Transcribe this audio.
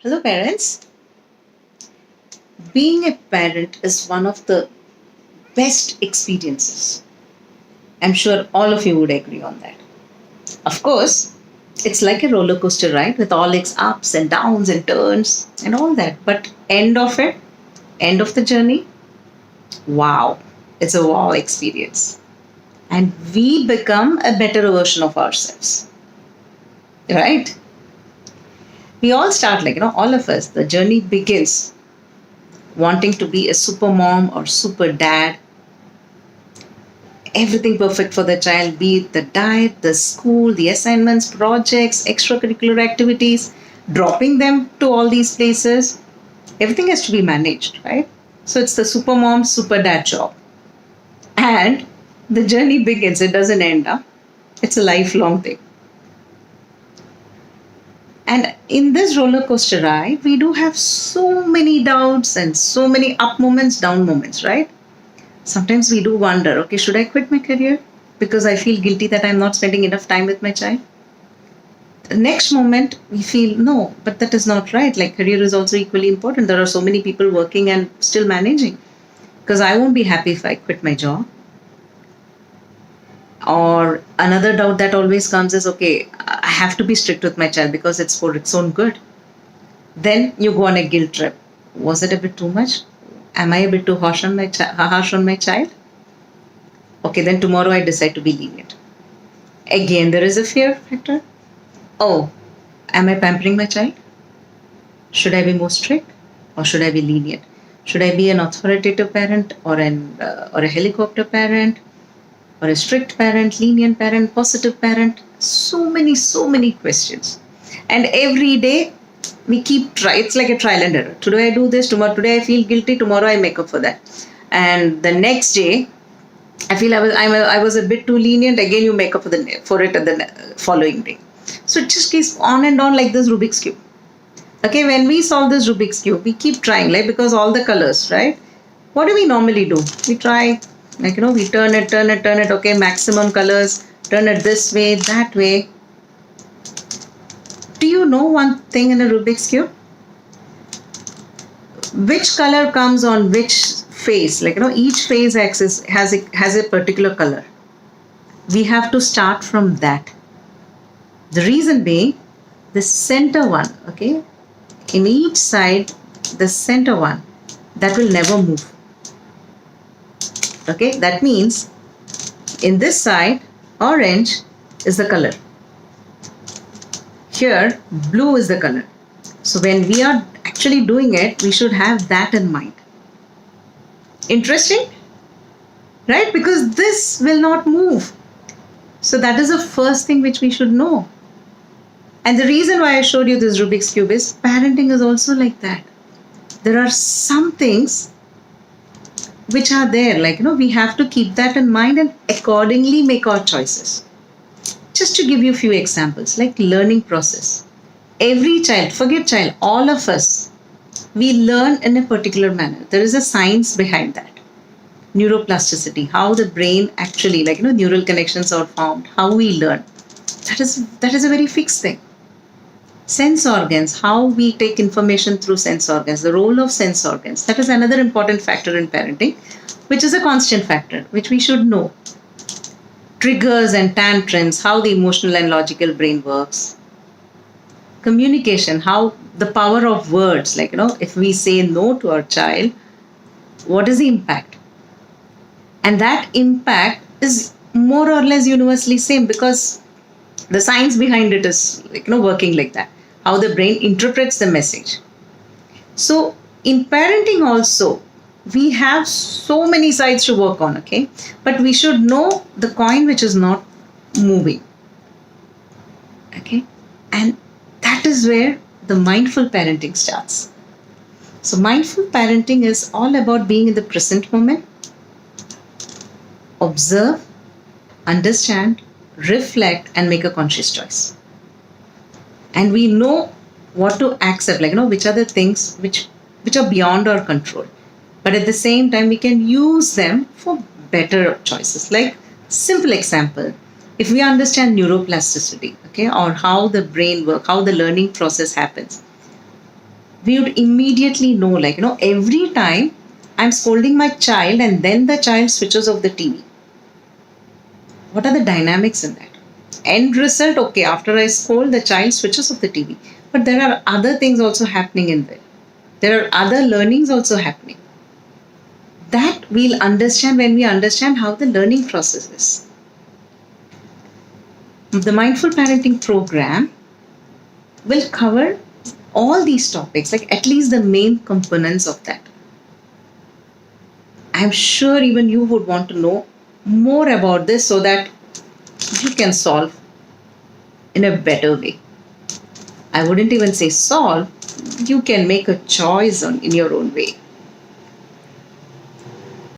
Hello, parents. Being a parent is one of the best experiences. I'm sure all of you would agree on that. Of course, it's like a roller coaster ride with all its ups and downs and turns and all that. But end of the journey, wow, it's a wow experience. And we become a better version of ourselves, right? We all start all of us, the journey begins wanting to be a super mom or super dad, everything perfect for the child, be it the diet, the school, the assignments, projects, extracurricular activities, dropping them to all these places. Everything has to be managed, right? So it's the super mom, super dad job. And the journey begins, it doesn't end up. It's a lifelong thing. And in this roller coaster ride, we do have so many doubts and so many up moments, down moments, right? Sometimes we do wonder, okay, should I quit my career because I feel guilty that I'm not spending enough time with my child? The next moment, we feel, no, but that is not right. Like, career is also equally important. There are so many people working and still managing because I won't be happy if I quit my job. Or another doubt that always comes is, okay, I have to be strict with my child because it's for its own good. Then you go on a guilt trip. Was it a bit too much? Am I a bit too harsh on my child? Okay, then tomorrow I decide to be lenient. Again, there is a fear factor. Oh, am I pampering my child? Should I be more strict or should I be lenient? Should I be an authoritative parent or a helicopter parent or a strict parent, lenient parent, positive parent? So many questions. And every day we keep try. It's like a trial and error. Today I do this. Today I feel guilty. Tomorrow I make up for that. And the next day, I feel I was a bit too lenient. Again, you make up for it at the following day. So it just keeps on and on like this Rubik's cube. Okay, when we solve this Rubik's cube, we keep trying, like, because all the colors, right? What do we normally do? We try, we turn it. Okay, maximum colors. Turn it this way, that way. Do you know one thing in a Rubik's cube? Which color comes on which face? Each phase axis has a particular color. We have to start from that. The reason being, the center one, okay, in each side, the center one, that will never move. Okay, that means in this side, orange is the color. Here, blue is the color. So when we are actually doing it, we should have that in mind. Interesting, right? Because this will not move. So that is the first thing which we should know. And the reason why I showed you this Rubik's Cube is parenting is also like that. There are some things which are there, we have to keep that in mind and accordingly make our choices. Just to give you a few examples, like learning process. Every child, forget child, all of us, we learn in a particular manner. There is a science behind that. Neuroplasticity, how the brain actually, neural connections are formed, how we learn. That is a very fixed thing. Sense organs, how we take information through sense organs, the role of sense organs. That is another important factor in parenting, which is a constant factor, which we should know. Triggers and tantrums, how the emotional and logical brain works. Communication, how the power of words, if we say no to our child, what is the impact? And that impact is more or less universally same because the science behind it is working like that. How the brain interprets the message. So in parenting also, we have so many sides to work on, okay? But we should know the coin which is not moving. Okay? And that is where the mindful parenting starts. So mindful parenting is all about being in the present moment. Observe, understand, reflect, and make a conscious choice. And we know what to accept, which are the things which are beyond our control. But at the same time, we can use them for better choices. Like, simple example, if we understand neuroplasticity, okay, or how the brain works, how the learning process happens, we would immediately know, like, every time I'm scolding my child and then the child switches off the TV. What are the dynamics in that? End result, okay, after I scold, the child switches off the TV. But there are other things also happening in there. There are other learnings also happening. That we'll understand when we understand how the learning process is. The Mindful Parenting program will cover all these topics, like at least the main components of that. I'm sure even you would want to know more about this so that you can solve in a better way. I wouldn't even say solve, you can make a choice in your own way.